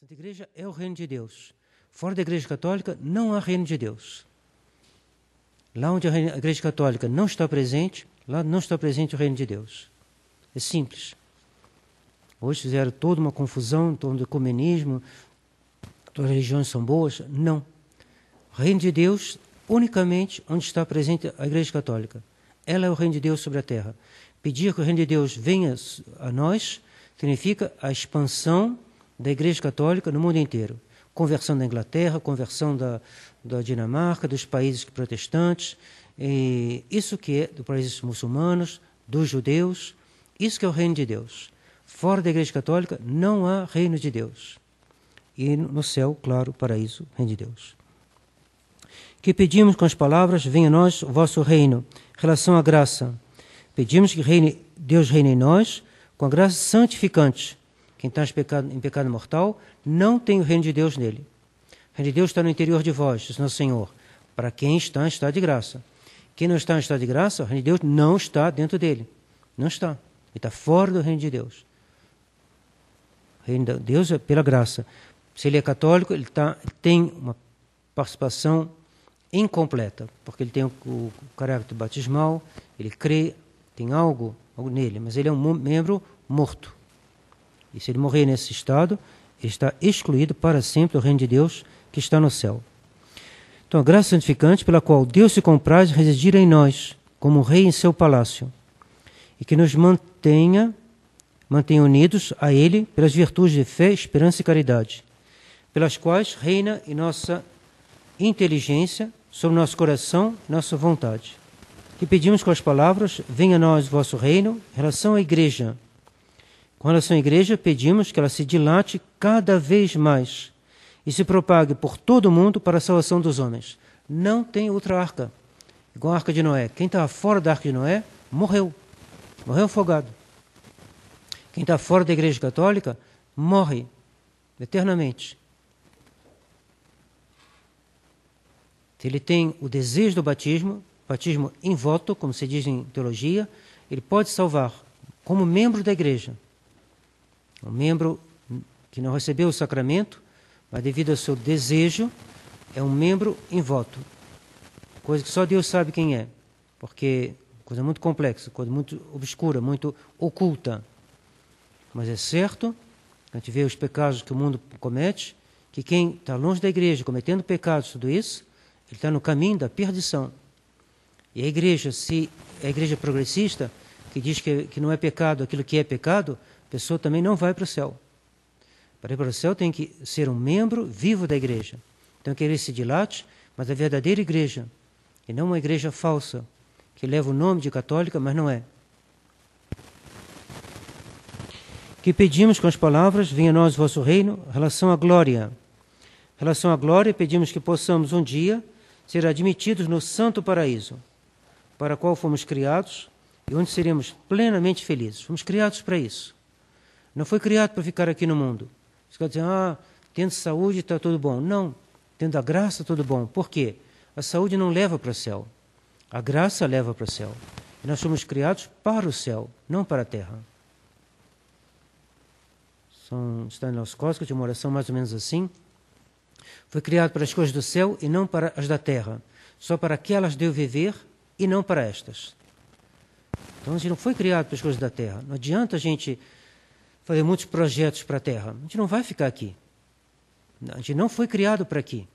Santa Igreja é o reino de Deus. Fora da Igreja Católica não há reino de Deus. Lá onde a Igreja Católica não está presente, lá não está presente o reino de Deus. É simples. Hoje fizeram toda uma confusão em torno do ecumenismo, todas as religiões são boas. Não. O reino de Deus, unicamente onde está presente a Igreja Católica. Ela é o reino de Deus sobre a terra. Pedir que o reino de Deus venha a nós significa a expansão da Igreja Católica no mundo inteiro. Conversão da Inglaterra, conversão da Dinamarca, dos países protestantes, isso que é dos países muçulmanos, dos judeus, isso que é o reino de Deus. Fora da Igreja Católica não há reino de Deus. E no céu, claro, paraíso, reino de Deus. Que pedimos com as palavras, venha a nós o vosso reino. Em relação à graça, pedimos que Deus reine em nós com a graça santificante. Quem está em pecado mortal não tem o reino de Deus nele. O reino de Deus está no interior de vós, diz nosso Senhor. Para quem está em estado de graça. Quem não está em estado de graça, o reino de Deus não está dentro dele. Não está. Ele está fora do reino de Deus. O reino de Deus é pela graça. Se ele é católico, ele tem uma participação incompleta, porque ele tem o caráter batismal, ele crê, tem algo nele, mas ele é um membro morto. E se ele morrer nesse estado, ele está excluído para sempre do reino de Deus que está no céu. Então, a graça santificante pela qual Deus se compraz residir em nós, como rei em seu palácio, e que nos mantenha unidos a Ele pelas virtudes de fé, esperança e caridade, pelas quais reina em nossa inteligência, sobre nosso coração e nossa vontade. Que pedimos com as palavras, venha a nós o vosso reino, em relação à Igreja. Com relação à Igreja, pedimos que ela se dilate cada vez mais e se propague por todo o mundo para a salvação dos homens. Não tem outra arca, igual a arca de Noé. Quem estava fora da arca de Noé, morreu. Morreu afogado. Quem está fora da Igreja Católica, morre eternamente. Se ele tem o desejo do batismo em voto, como se diz em teologia, ele pode salvar como membro da Igreja. Um membro que não recebeu o sacramento, mas devido ao seu desejo, é um membro em voto. Coisa que só Deus sabe quem é, porque é coisa muito complexa, coisa muito obscura, muito oculta. Mas é certo, a gente vê os pecados que o mundo comete, que quem está longe da Igreja, cometendo pecados, tudo isso, ele está no caminho da perdição. E a Igreja, se é a Igreja progressista, que diz que não é pecado aquilo que é pecado, a pessoa também não vai para o céu. Para ir para o céu tem que ser um membro vivo da Igreja. Então que ele se dilate, mas a verdadeira Igreja, e não uma igreja falsa, que leva o nome de católica, mas não é. Que pedimos com as palavras, venha a nós o vosso reino, em relação à glória. Em relação à glória, pedimos que possamos um dia ser admitidos no santo paraíso, para o qual fomos criados e onde seremos plenamente felizes. Fomos criados para isso. Não foi criado para ficar aqui no mundo. Você quer dizer, tendo saúde está tudo bom. Não, tendo a graça tudo bom. Por quê? A saúde não leva para o céu. A graça leva para o céu. E nós somos criados para o céu, não para a terra. Está em nosso código de uma oração mais ou menos assim. Foi criado para as coisas do céu e não para as da terra. Só para aquelas de eu viver e não para estas. Então a gente não foi criado para as coisas da terra. Não adianta a gente fazer muitos projetos para a terra. A gente não vai ficar aqui. A gente não foi criado para aqui.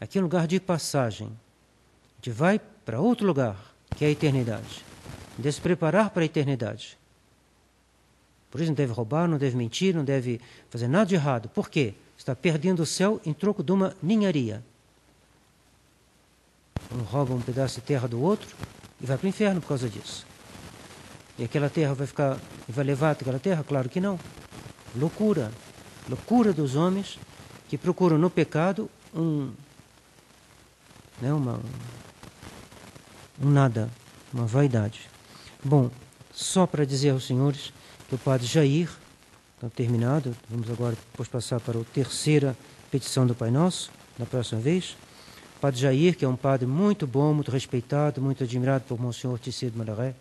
Aqui é um lugar de passagem. A gente vai para outro lugar, que é a eternidade. Deve se preparar para a eternidade. Por isso não deve roubar, não deve mentir, não deve fazer nada de errado. Por quê? Está perdendo o céu em troco de uma ninharia. Um rouba um pedaço de terra do outro e vai para o inferno por causa disso. E aquela terra vai levar aquela terra? Claro que não. Loucura. Loucura dos homens que procuram no pecado um nada, uma vaidade. Bom, só para dizer aos senhores que o padre Jair, está terminado, vamos agora depois passar para a terceira petição do Pai Nosso, na próxima vez. O padre Jair, que é um padre muito bom, muito respeitado, muito admirado por Monsenhor Tissé de Malaret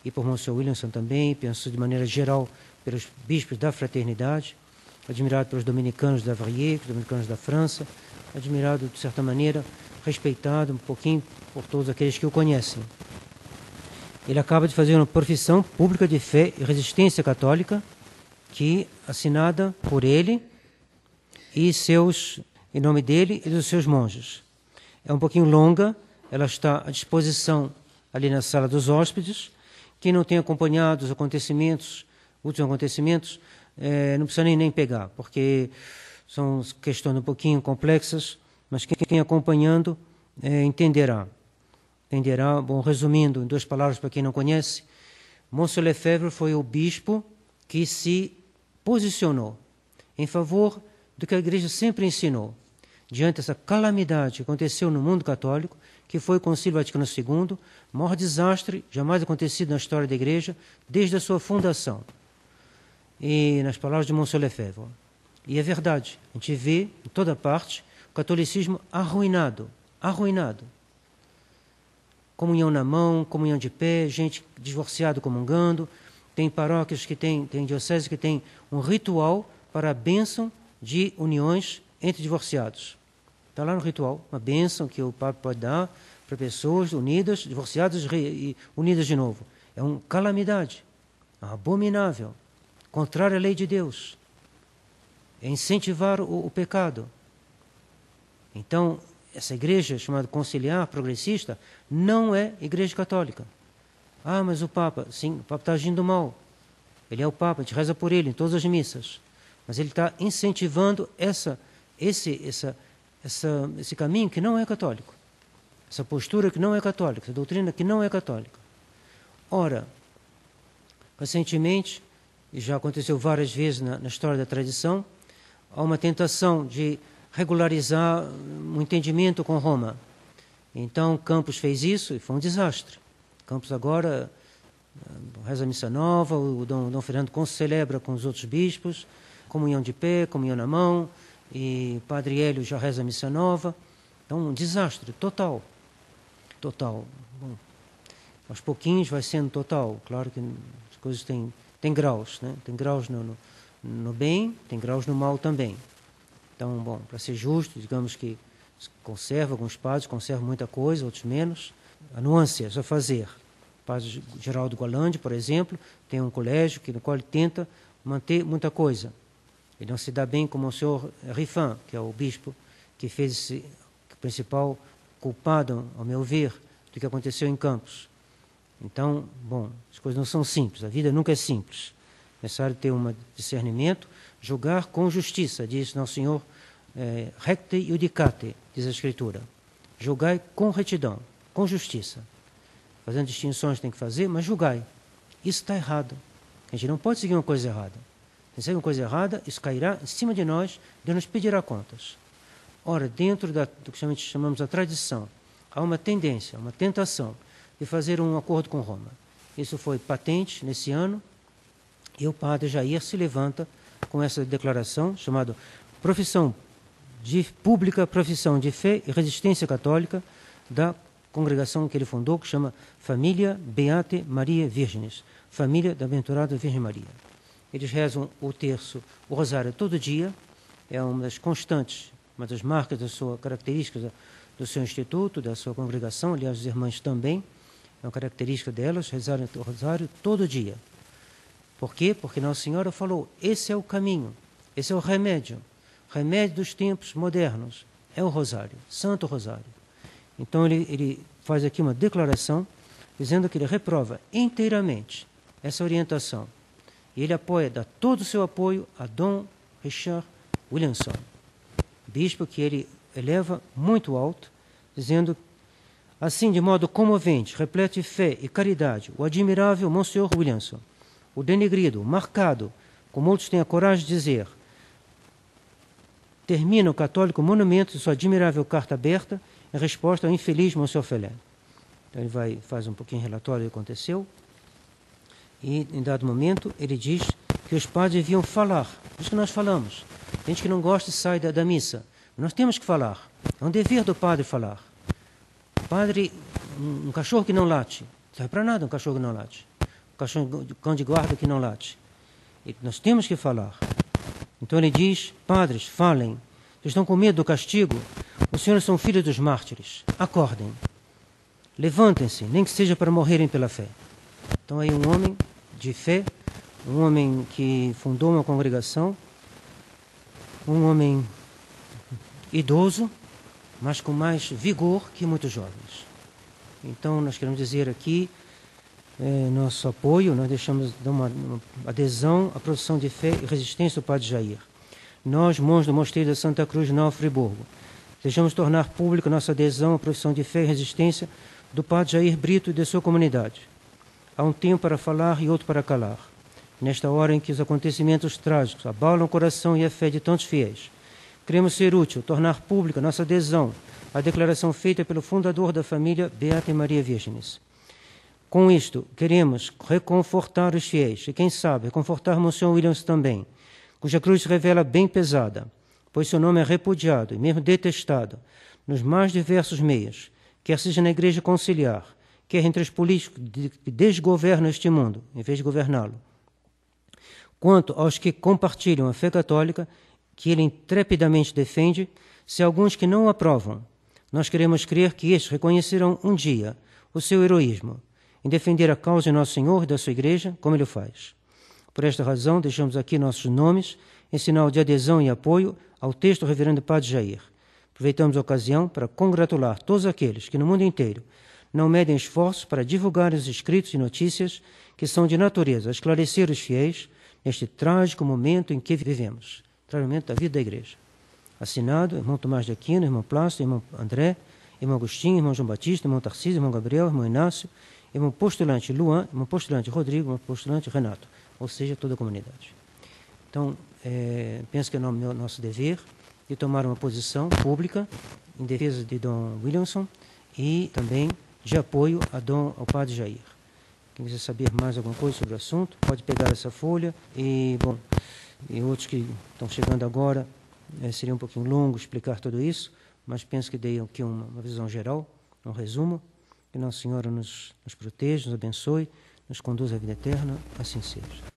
e por Monsenhor Williamson também, penso de maneira geral pelos bispos da fraternidade. admirado pelos dominicanos da Varier, os dominicanos da França, admirado, de certa maneira, respeitado um pouquinho por todos aqueles que o conhecem. Ele acaba de fazer uma profissão pública de fé e resistência católica, que assinada por ele e em nome dele e dos seus monges. É um pouquinho longa, ela está à disposição ali na sala dos hóspedes. Quem não tem acompanhado os acontecimentos, últimos acontecimentos, não precisa nem pegar, porque são questões um pouquinho complexas, mas quem acompanhando entenderá. Bom, resumindo em 2 palavras para quem não conhece, Monsieur Lefebvre foi o bispo que se posicionou em favor do que a Igreja sempre ensinou, diante dessa calamidade que aconteceu no mundo católico, que foi o Concílio Vaticano II, o maior desastre jamais acontecido na história da Igreja, desde a sua fundação. E nas palavras de Monsieur Lefebvre. E é verdade, a gente vê em toda parte o catolicismo arruinado. Comunhão na mão, comunhão de pé, gente divorciada comungando, tem paróquias tem dioceses que tem um ritual para a bênção de uniões entre divorciados. Está lá no ritual, uma bênção que o Papa pode dar para pessoas unidas, divorciadas e unidas de novo. É uma calamidade, abominável, contrária à lei de Deus. É incentivar o pecado. Então, essa igreja chamada conciliar, progressista, não é igreja católica. Ah, mas o Papa, sim, o Papa está agindo mal. Ele é o Papa, a gente reza por ele em todas as missas. Mas ele está incentivando esse caminho que não é católico. Essa postura que não é católica, essa doutrina que não é católica. Ora, recentemente, e já aconteceu várias vezes na história da tradição, há uma tentação de regularizar um entendimento com Roma. Então, Campos fez isso e foi um desastre. Campos agora reza a missa nova, o Dom Fernando celebra com os outros bispos, comunhão de pé, comunhão na mão, e Padre Hélio já reza a missa nova. Então, um desastre total. Bom, aos pouquinhos vai sendo total. Claro que as coisas têm graus, né? Tem graus no bem, tem graus no mal também. Então, bom, para ser justo, digamos que conserva alguns padres, conserva muita coisa, outros menos. A nuance é só fazer. O padre Geraldo Golandi, por exemplo, tem um colégio no qual ele tenta manter muita coisa. Ele não se dá bem com o senhor Rifan, que é o bispo que fez o principal culpado, ao meu ver, do que aconteceu em Campos. Então, bom, as coisas não são simples, a vida nunca é simples. É necessário ter um discernimento, julgar com justiça, diz Nosso Senhor, recte iudicate, diz a Escritura. Julgai com retidão, com justiça. Fazendo distinções tem que fazer, mas julgai. Isso está errado. A gente não pode seguir uma coisa errada. Se seguir uma coisa errada, isso cairá em cima de nós, Deus nos pedirá contas. Ora, dentro do que chamamos a tradição, há uma tendência, uma tentação de fazer um acordo com Roma. Isso foi patente nesse ano, e o padre Jair se levanta com essa declaração, chamada Pública Profissão de Fé e Resistência Católica, da congregação que ele fundou, que chama Família Beate Maria Virgenes, Família da Aventurada Virgem Maria. Eles rezam o terço, o rosário todo dia, é uma das constantes, uma das marcas da sua característica do seu instituto, da sua congregação, aliás, as irmãs também, é uma característica delas, rezarem o rosário todo dia. Por quê? Porque Nossa Senhora falou, esse é o caminho, esse é o remédio dos tempos modernos, é o rosário, Santo Rosário. Então ele faz aqui uma declaração, dizendo que ele reprova inteiramente essa orientação. E ele dá todo o seu apoio a Dom Richard Williamson, bispo que ele eleva muito alto, dizendo assim, de modo comovente, repleto de fé e caridade, o admirável Monsenhor Williamson, o denegrido, o marcado, como outros têm a coragem de dizer, termina o católico monumento de sua admirável carta aberta em resposta ao infeliz Monsenhor Felé. Então ele faz um pouquinho relatório do que aconteceu, e em dado momento ele diz que os padres deviam falar. Isso que nós falamos. Tem gente que não gosta e sai da missa. Nós temos que falar. É um dever do padre falar. O padre, um cachorro que não late, não serve para nada um cachorro que não late. Um cão de guarda que não late. E nós temos que falar. Então ele diz: padres, falem. Vocês estão com medo do castigo? Os senhores são filhos dos mártires. Acordem. Levantem-se, nem que seja para morrerem pela fé. Então aí um homem de fé, um homem que fundou uma congregação, um homem idoso, mas com mais vigor que muitos jovens. Então nós queremos dizer aqui nosso apoio, nós deixamos uma adesão à profissão de fé e resistência do Padre Jair. Nós, monges do Mosteiro da Santa Cruz de Nova Friburgo, desejamos tornar pública nossa adesão à profissão de fé e resistência do Padre Jair Brito e de sua comunidade. Há um tempo para falar e outro para calar. Nesta hora em que os acontecimentos trágicos abalam o coração e a fé de tantos fiéis, queremos ser útil, tornar pública nossa adesão à declaração feita pelo fundador da família Beata Maria Virgenes. Com isto, queremos reconfortar os fiéis e, quem sabe, reconfortar Monsenhor Williams também, cuja cruz se revela bem pesada, pois seu nome é repudiado e mesmo detestado nos mais diversos meios, quer seja na Igreja Conciliar, quer entre os políticos que desgovernam este mundo, em vez de governá-lo. Quanto aos que compartilham a fé católica, que ele intrepidamente defende, se alguns que não o aprovam, nós queremos crer que estes reconhecerão um dia o seu heroísmo em defender a causa de Nosso Senhor e da sua Igreja, como ele o faz. Por esta razão, deixamos aqui nossos nomes em sinal de adesão e apoio ao texto do Reverendo Padre Jair. Aproveitamos a ocasião para congratular todos aqueles que no mundo inteiro não medem esforços para divulgar os escritos e notícias que são de natureza a esclarecer os fiéis neste trágico momento em que vivemos, trágico momento da vida da Igreja. Assinado, irmão Tomás de Aquino, irmão Plácido, irmão André, irmão Agostinho, irmão João Batista, irmão Tarcísio, irmão Gabriel, irmão Inácio, irmão postulante Luan, irmão postulante Rodrigo, irmão postulante Renato, ou seja, toda a comunidade. Então, penso que é nosso dever de tomar uma posição pública em defesa de Dom Williamson e também de apoio ao Padre Jair. Quem quiser saber mais alguma coisa sobre o assunto, pode pegar essa folha e, bom, e outros que estão chegando agora, seria um pouquinho longo explicar tudo isso, mas penso que dei aqui uma visão geral, um resumo. Que Nossa Senhora nos proteja, nos abençoe, nos conduza à vida eterna, assim seja.